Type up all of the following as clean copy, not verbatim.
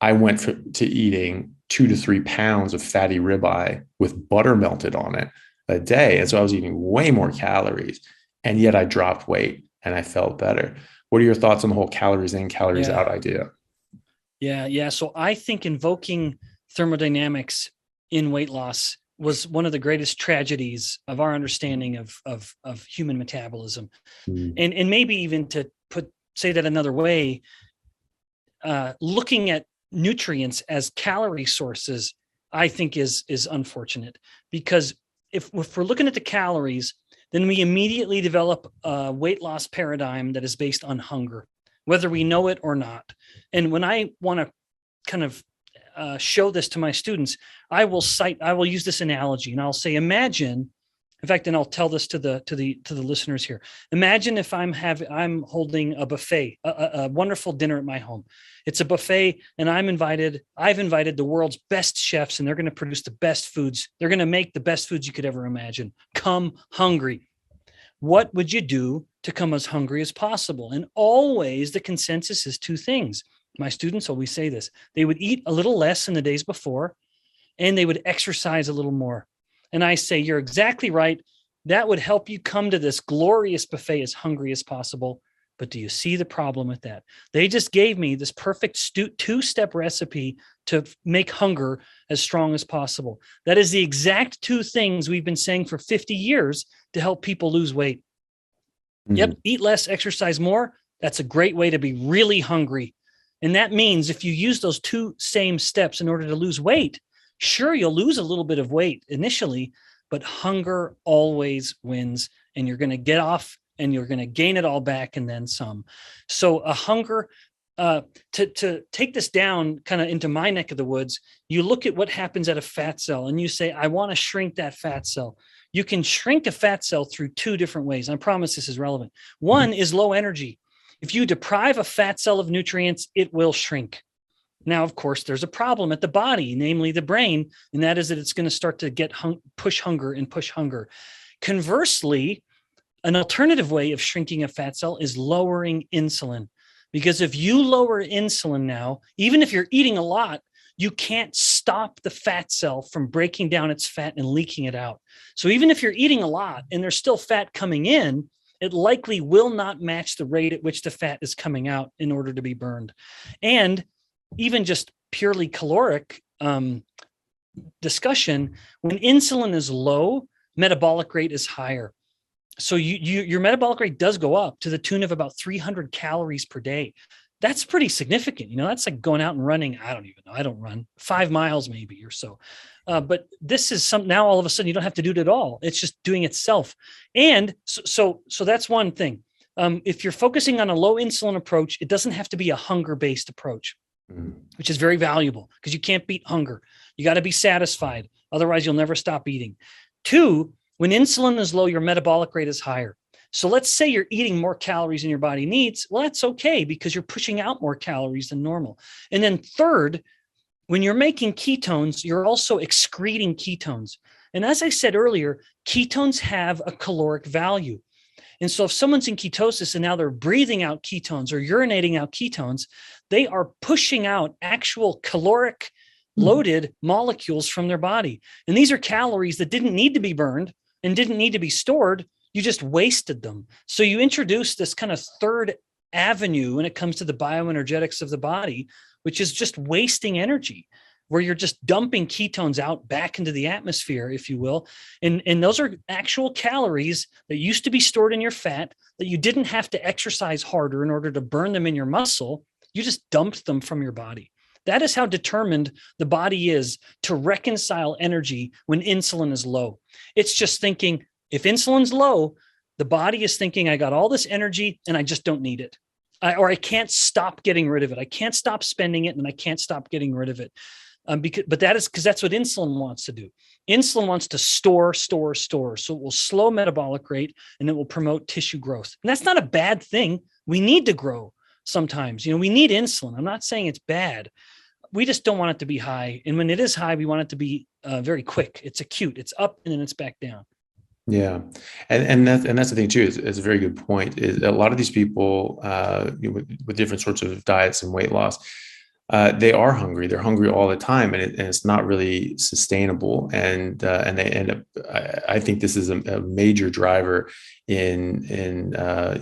I went to eating 2 to 3 pounds of fatty ribeye with butter melted on it a day. And so I was eating way more calories, and yet I dropped weight and I felt better. What are your thoughts on the whole calories in, calories out idea? Yeah. So I think invoking thermodynamics in weight loss was one of the greatest tragedies of our understanding of human metabolism. And maybe even to say that another way, looking at nutrients as calorie sources, I think is unfortunate, because if we're looking at the calories, then we immediately develop a weight loss paradigm that is based on hunger, whether we know it or not. And when I want to kind of show this to my students, I will use this analogy, and I'll say, imagine, in fact, and I'll tell this to the listeners here. Imagine if I'm holding a buffet, a wonderful dinner at my home. It's a buffet, and I've invited the world's best chefs, and they're going to produce the best foods. They're going to make the best foods you could ever imagine. Come hungry. What would you do to come as hungry as possible? And always the consensus is two things. My students always say this. They would eat a little less in the days before, and they would exercise a little more. And I say, you're exactly right. That would help you come to this glorious buffet as hungry as possible. But do you see the problem with that? They just gave me this perfect two-step recipe to make hunger as strong as possible. That is the exact two things we've been saying for 50 years to help people lose weight. Yep, eat less, exercise more. That's a great way to be really hungry. And that means if you use those two same steps in order to lose weight, sure, you'll lose a little bit of weight initially, but hunger always wins, and you're going to get off and you're going to gain it all back and then some. So a hunger, to take this down kind of into my neck of the woods, you look at what happens at a fat cell and you say, I want to shrink that fat cell. You can shrink a fat cell through two different ways. I promise this is relevant. One is low energy. If you deprive a fat cell of nutrients, it will shrink. Now, of course, there's a problem at the body, namely the brain, and that is that it's going to start to get push hunger. Conversely, an alternative way of shrinking a fat cell is lowering insulin. Because if you lower insulin now, even if you're eating a lot, you can't stop the fat cell from breaking down its fat and leaking it out. So even if you're eating a lot and there's still fat coming in, it likely will not match the rate at which the fat is coming out in order to be burned. And even just purely caloric discussion, when insulin is low, metabolic rate is higher. So your metabolic rate does go up to the tune of about 300 calories per day. That's pretty significant. You know, that's like going out and running. I don't even know. I don't run 5 miles maybe or so. But this is now all of a sudden you don't have to do it at all. It's just doing itself. And so that's one thing. If you're focusing on a low insulin approach, it doesn't have to be a hunger-based approach, which is very valuable because you can't beat hunger. You got to be satisfied. Otherwise, you'll never stop eating. 2, when insulin is low, your metabolic rate is higher. So let's say you're eating more calories than your body needs. Well, that's okay because you're pushing out more calories than normal. And then 3rd, when you're making ketones, you're also excreting ketones. And as I said earlier, ketones have a caloric value. And so if someone's in ketosis and now they're breathing out ketones or urinating out ketones, they are pushing out actual caloric loaded molecules from their body. And these are calories that didn't need to be burned and didn't need to be stored. You just wasted them. So you introduce this kind of 3rd avenue when it comes to the bioenergetics of the body, which is just wasting energy, where you're just dumping ketones out back into the atmosphere, if you will. And those are actual calories that used to be stored in your fat that you didn't have to exercise harder in order to burn them in your muscle. You just dumped them from your body. That is how determined the body is to reconcile energy when insulin is low. It's just thinking, if insulin's low, the body is thinking, I got all this energy and I just don't need it. Or I can't stop getting rid of it. I can't stop spending it and I can't stop getting rid of it. But that is because that's what insulin wants to do. Insulin wants to store. So it will slow metabolic rate and it will promote tissue growth. And that's not a bad thing. We need to grow sometimes. You know, we need insulin. I'm not saying it's bad. We just don't want it to be high. And when it is high, we want it to be very quick. It's acute. It's up and then it's back down. Yeah. And that's the thing too, is a very good point, is a lot of these people with different sorts of diets and weight loss, They are hungry. They're hungry all the time, and it's not really sustainable. And they end up. I think this is a major driver in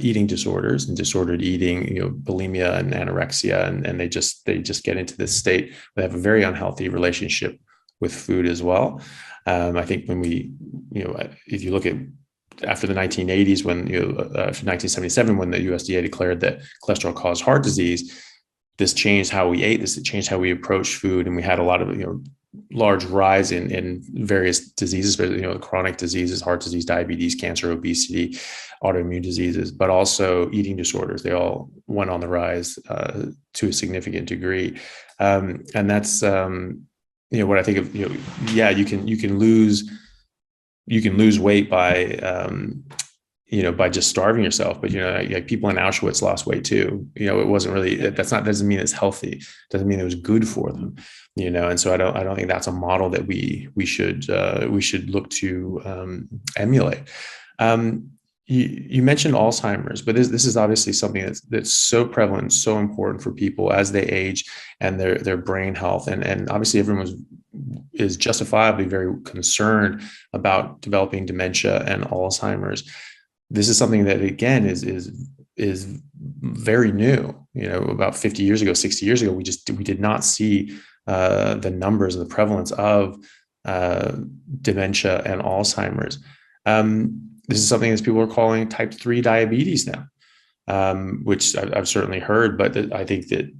eating disorders and disordered eating. Bulimia and anorexia, and they just get into this state. They have a very unhealthy relationship with food as well. I think when if you look at after the 1980s, after 1977, when the USDA declared that cholesterol caused heart disease, this changed how we ate. This changed how we approached food, and we had a lot of large rise in various diseases, but chronic diseases, heart disease, diabetes, cancer, obesity, autoimmune diseases, but also eating disorders. They all went on the rise to a significant degree, and that's what I think of. Yeah, you can lose weight by just starving yourself. But like people in Auschwitz lost weight too. It wasn't really, doesn't mean it's healthy. Doesn't mean it was good for them. And so I don't think that's a model that we should look to emulate. You mentioned Alzheimer's, but this is obviously something that's so prevalent, so important for people as they age and their brain health. And obviously everyone is justifiably very concerned about developing dementia and Alzheimer's. This is something that, again, is very new. About 50 years ago, 60 years ago, we did not see the numbers and the prevalence of dementia and Alzheimer's. This is something that people are calling type 3 diabetes now, which I've certainly heard, but I think that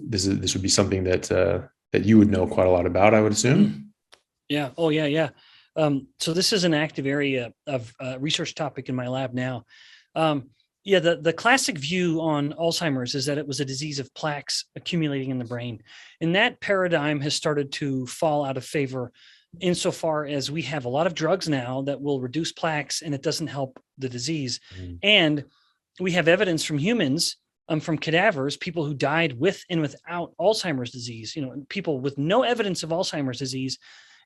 this would be something that you would know quite a lot about, I would assume. Yeah. Oh, yeah. Yeah. So this is an active area of research topic in my lab now. The classic view on Alzheimer's is that it was a disease of plaques accumulating in the brain. And that paradigm has started to fall out of favor insofar as we have a lot of drugs now that will reduce plaques and it doesn't help the disease. And we have evidence from humans, from cadavers, people who died with and without Alzheimer's disease, people with no evidence of Alzheimer's disease,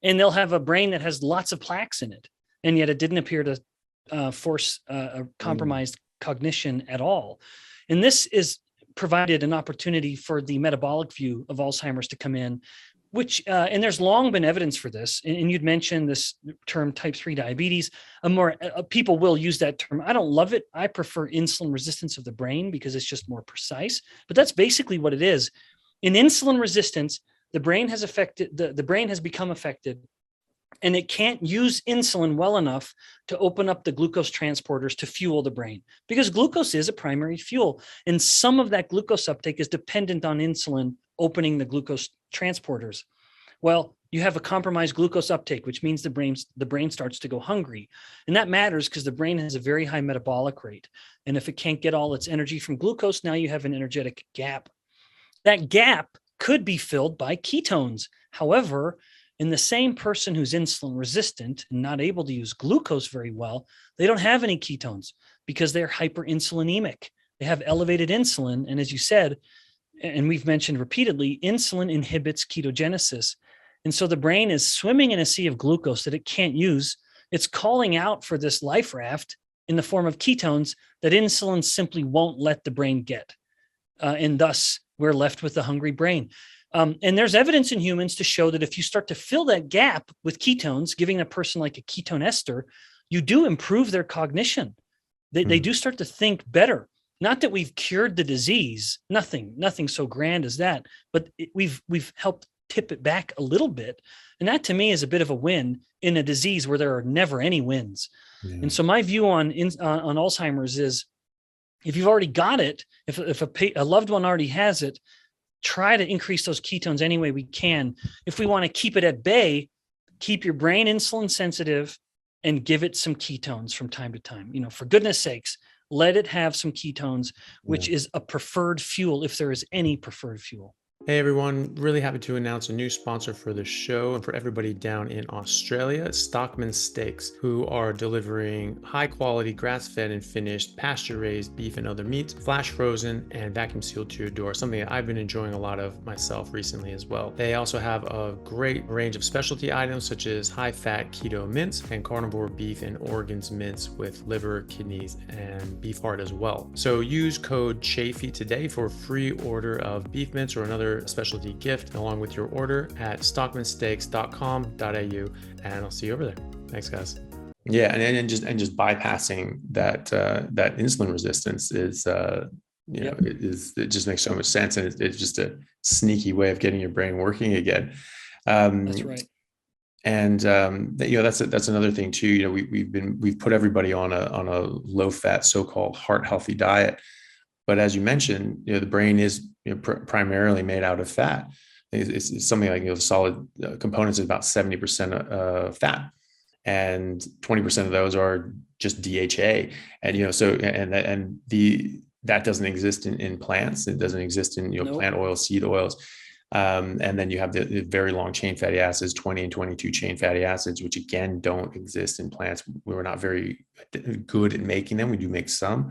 and they'll have a brain that has lots of plaques in it. And yet it didn't appear to force a compromised cognition at all. And this is provided an opportunity for the metabolic view of Alzheimer's to come in, which, and there's long been evidence for this. And you'd mentioned this term type 3 diabetes. People will use that term. I don't love it. I prefer insulin resistance of the brain because it's just more precise, but that's basically what it is. In insulin resistance, the brain has become affected, and it can't use insulin well enough to open up the glucose transporters to fuel the brain, because glucose is a primary fuel. And some of that glucose uptake is dependent on insulin opening the glucose transporters. Well, you have a compromised glucose uptake, which means the brain starts to go hungry. And that matters because the brain has a very high metabolic rate. And if it can't get all its energy from glucose, now you have an energetic gap. That gap could be filled by ketones. However, in the same person who's insulin resistant and not able to use glucose very well, they don't have any ketones because they're hyperinsulinemic. They have elevated insulin. And as you said, and we've mentioned repeatedly, insulin inhibits ketogenesis. And so the brain is swimming in a sea of glucose that it can't use. It's calling out for this life raft in the form of ketones that insulin simply won't let the brain get. And thus, we're left with a hungry brain. And there's evidence in humans to show that if you start to fill that gap with ketones, giving a person like a ketone ester, you do improve their cognition. They do start to think better. Not that we've cured the disease, nothing so grand as that, but we've helped tip it back a little bit. And that to me is a bit of a win in a disease where there are never any wins. Yeah. And so my view on Alzheimer's is, if you've already got it, if a loved one already has it, try to increase those ketones any way we can. If we want to keep it at bay, keep your brain insulin sensitive and give it some ketones from time to time. For goodness sakes, let it have some ketones, which is a preferred fuel if there is any preferred fuel. Hey everyone, really happy to announce a new sponsor for the show and for everybody down in Australia, Stockman Steaks, who are delivering high quality grass-fed and finished pasture-raised beef and other meats, flash frozen and vacuum sealed to your door, something that I've been enjoying a lot of myself recently as well. They also have a great range of specialty items such as high-fat keto mince and carnivore beef and organs mince with liver, kidneys, and beef heart as well. So use code Chaffee today for a free order of beef mince or another specialty gift along with your order at stockmansteaks.com.au, and I'll see you over there. Thanks, guys. Yeah, and just bypassing that insulin resistance is it just makes so much sense, and it's just a sneaky way of getting your brain working again. That's right. And that's another thing too. We've put everybody on a low fat, so-called heart healthy diet. But as you mentioned, the brain is primarily made out of fat. It's something like the solid components is about 70% fat, and 20% of those are just DHA. And that doesn't exist in plants. It doesn't exist in Nope. plant oils, seed oils. And then you have the very long chain fatty acids, 20 and 22 chain fatty acids, which again don't exist in plants. We're not very good at making them. We do make some.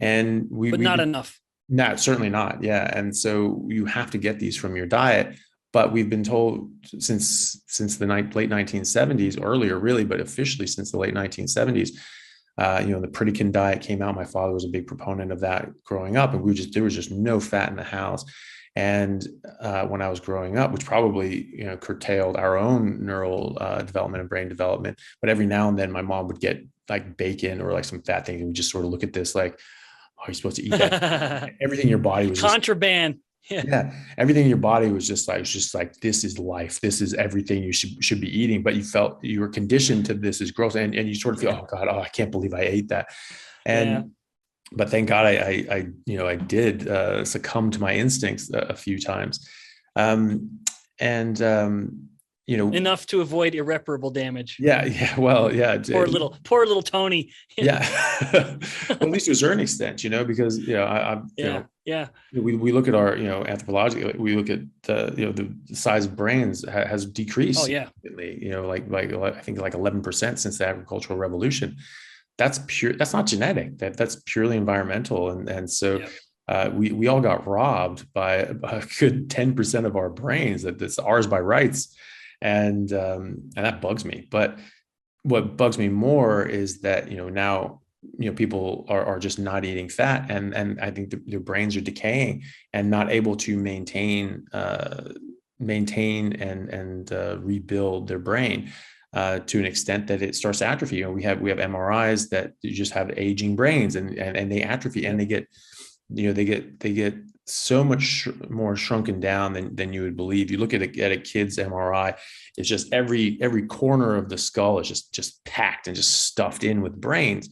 And but not enough. No, certainly not. Yeah. And so you have to get these from your diet. But we've been told since the late 1970s, earlier really, but officially since the late 1970s, the Pritikin diet came out. My father was a big proponent of that growing up, and there was just no fat in the house. And when I was growing up, which probably curtailed our own neural development and brain development, but every now and then my mom would get like bacon or like some fat things, and we just sort of look at this like, oh, you're supposed to eat that. Everything in your body was contraband. Yeah, everything in your body was just like this is life. This is everything you should be eating. But you were conditioned to this is gross, and you sort of feel, oh God, I can't believe I ate that. And but thank God I did succumb to my instincts a few times, enough to avoid irreparable damage. Yeah. Well, yeah. Poor little Tony. Yeah. Well, at least to a certain extent, because we look at our anthropologically, we look at the size of brains has decreased. Oh yeah. Like I think like 11% since the agricultural revolution. That's not genetic. That's purely environmental, and so. We all got robbed by a good 10% of our brains that's ours by rights. And that bugs me. But what bugs me more is that, now, people are just not eating fat, and I think their brains are decaying and not able to maintain and rebuild their brain to an extent that it starts to atrophy. We have MRIs that you just have aging brains and they atrophy, and they get so much more shrunken down than you would believe. You look at a kid's MRI, it's just every corner of the skull is just packed and just stuffed in with brains.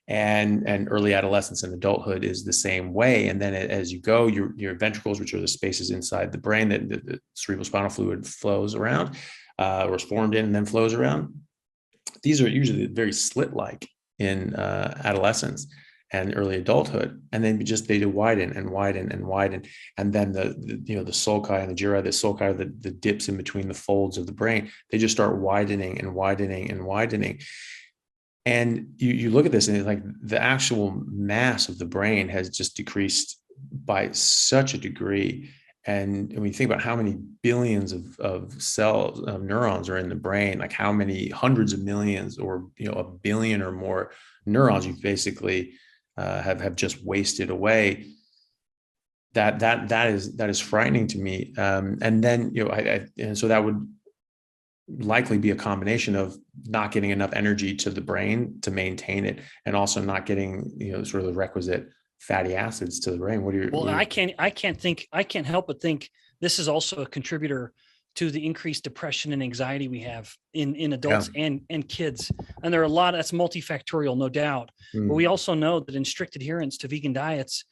And early adolescence and adulthood is the same way. And then as you go, your ventricles, which are the spaces inside the brain that the cerebrospinal fluid flows around, or is formed in and then flows around. These are usually very slit-like in adolescence and early adulthood, and then they do widen and widen and widen, and then the sulci and the gyri, the sulci, the dips in between the folds of the brain, they just start widening and widening and widening. And you look at this, and it's like the actual mass of the brain has just decreased by such a degree. And when you think about how many billions of cells, of neurons are in the brain, like how many hundreds of millions or a billion or more neurons you basically have just wasted away. That is frightening to me. And then and so that would likely be a combination of not getting enough energy to the brain to maintain it, and also not getting sort of the requisite fatty acids to the brain. I can't help but think this is also a contributor to the increased depression and anxiety we have in adults and kids. And there are a lot, that's multifactorial, no doubt. But we also know that in strict adherence to vegan diets,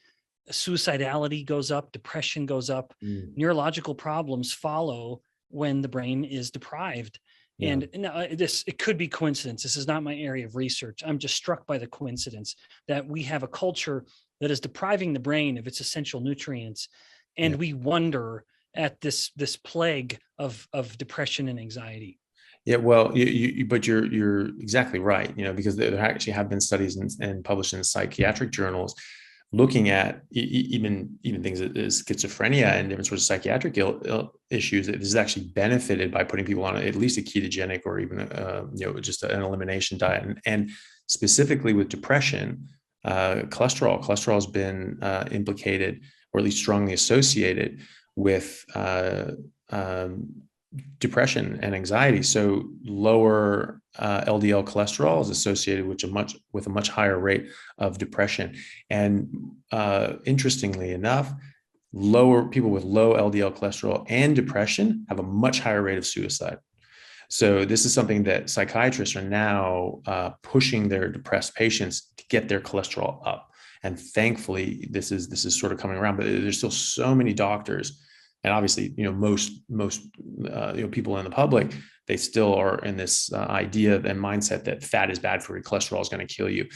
suicidality goes up, depression goes up, neurological problems follow when the brain is deprived. And it could be coincidence. This is not my area of research. I'm just struck by the coincidence that we have a culture that is depriving the brain of its essential nutrients. And we wonder at this plague of depression and anxiety. Yeah, well, but you're exactly right. Because there actually have been studies and published in psychiatric journals looking at even things as schizophrenia and different sorts of psychiatric issues. This is actually benefited by putting people on at least a ketogenic or even just an elimination diet, and specifically with depression, cholesterol has been implicated, or at least strongly associated with depression and anxiety. So lower LDL cholesterol is associated with a much higher rate of depression. And interestingly enough, people with low LDL cholesterol and depression have a much higher rate of suicide. So this is something that psychiatrists are now pushing their depressed patients to get their cholesterol up. And thankfully, this is sort of coming around, but there's still so many doctors. And obviously, most people in the public, they still are in this idea and mindset that fat is bad for you, cholesterol is going to kill you.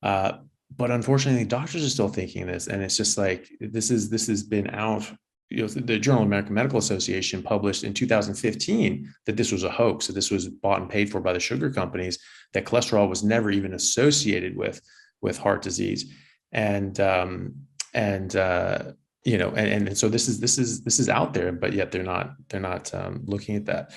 But unfortunately, doctors are still thinking this, and it's just like this has been out. The Journal of American Medical Association published in 2015 that this was a hoax, that this was bought and paid for by the sugar companies, that cholesterol was never even associated with heart disease, and so this is out there, but yet they're not looking at that.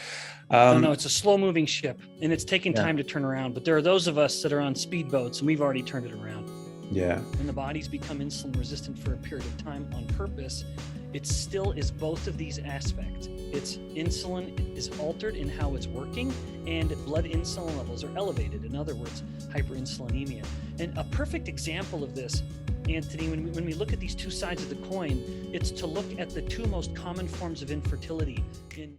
No, it's a slow moving ship, and it's taking time to turn around. But there are those of us that are on speedboats, and we've already turned it around. Yeah. When the bodies become insulin resistant for a period of time on purpose, it still is both of these aspects. It's insulin is altered in how it's working, and blood insulin levels are elevated. In other words, hyperinsulinemia. And a perfect example of this, Anthony, when we look at these two sides of the coin, it's to look at the two most common forms of infertility in